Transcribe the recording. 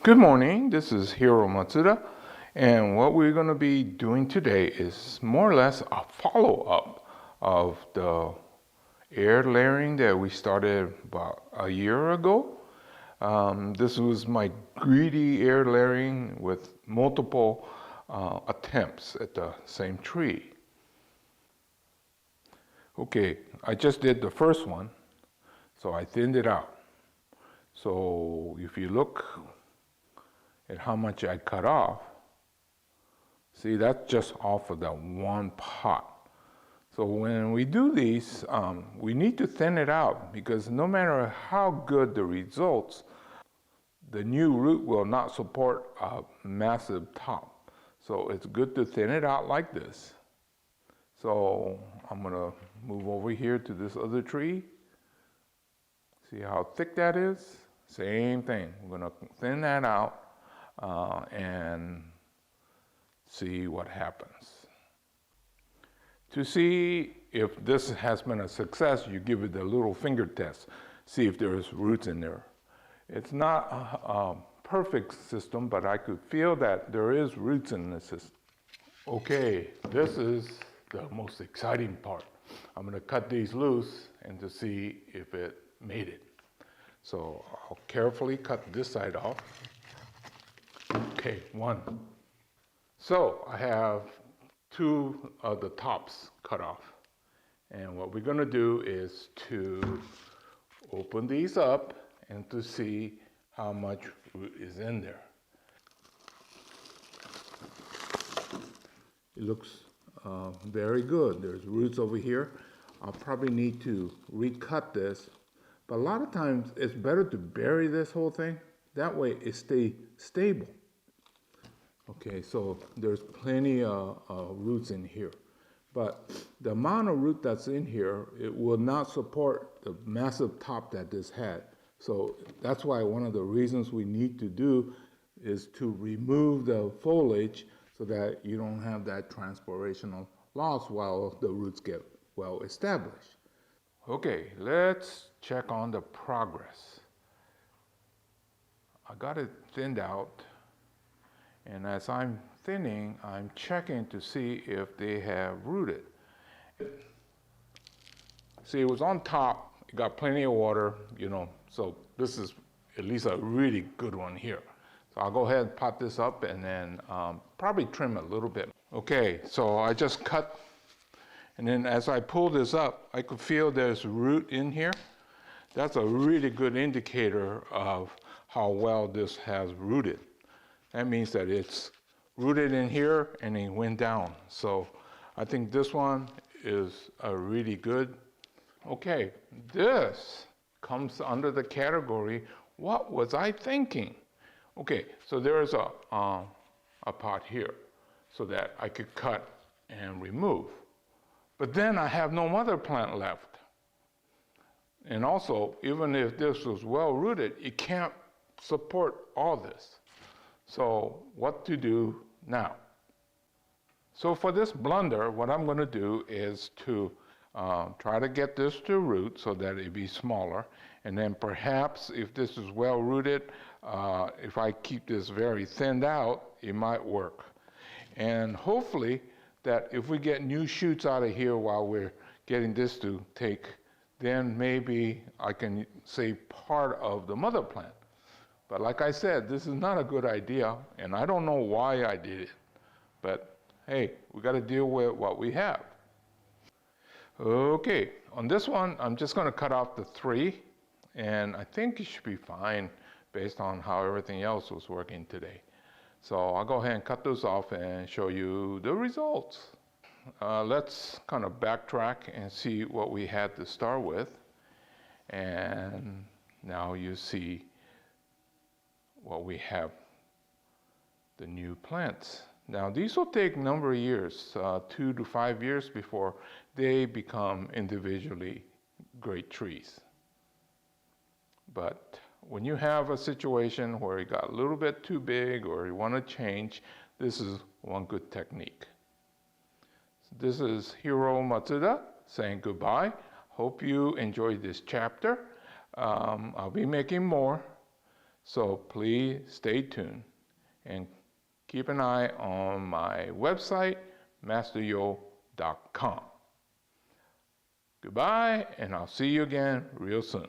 Good morning, this is Hiro Matsuda, and what we're going to be doing today is more or less a follow-up of the air layering that we started about a year ago. This was my greedy air layering with multiple attempts at the same tree. Okay, I just did the first one, so I thinned it out. So if you look at how much I cut off, see, that's just off of that one pot. So when we do these, we need to thin it out because no matter how good the results, the new root will not support a massive top. So it's good to thin it out like this. So I'm gonna move over here to this other tree. See how thick that is? Same thing, we're gonna thin that out and see what happens. To see if this has been a success, you give it a little finger test, see if there's roots in there. It's not a perfect system, but I could feel that there is roots in the system. Okay, this is the most exciting part. I'm gonna cut these loose and to see if it made it. So I'll carefully cut this side off. Okay, one. So I have two of the tops cut off. And what we're gonna do is to open these up and to see how much root is in there. It looks very good. There's roots over here. I'll probably need to recut this, but a lot of times it's better to bury this whole thing. That way it stays stable. Okay, so there's plenty of roots in here, but the amount of root that's in here, it will not support the massive top that this had. So that's why one of the reasons we need to do is to remove the foliage so that you don't have that transpirational loss while the roots get well established. Okay, let's check on the progress. I got it thinned out. And as I'm thinning, I'm checking to see if they have rooted. See, it was on top, it got plenty of water, so this is at least a really good one here. So I'll go ahead and pot this up and then probably trim a little bit. Okay, so I just cut, and then as I pull this up, I could feel there's root in here. That's a really good indicator of how well this has rooted. That means that it's rooted in here and it went down. So I think this one is a really good. Okay, this comes under the category, what was I thinking? Okay, so there's a pot here so that I could cut and remove. But then I have no mother plant left. And also, even if this was well rooted, it can't support all this. So what to do now? So for this blunder, what I'm going to do is to try to get this to root so that it be smaller. And then perhaps if this is well rooted, if I keep this very thinned out, it might work. And hopefully that if we get new shoots out of here while we're getting this to take, then maybe I can save part of the mother plant. But like I said, this is not a good idea, and I don't know why I did it. But hey, we got to deal with what we have. Okay, on this one, I'm just going to cut off the 3, and I think it should be fine based on how everything else was working today. So I'll go ahead and cut those off and show you the results. Let's kind of backtrack and see what we had to start with. And now you see what we have, the new plants. Now these will take a number of years, 2 to 5 years before they become individually great trees. But when you have a situation where it got a little bit too big or you want to change, this is one good technique. This is Hiro Matsuda saying goodbye. Hope you enjoyed this chapter. I'll be making more. So please stay tuned and keep an eye on my website, masteryo.com. Goodbye, and I'll see you again real soon.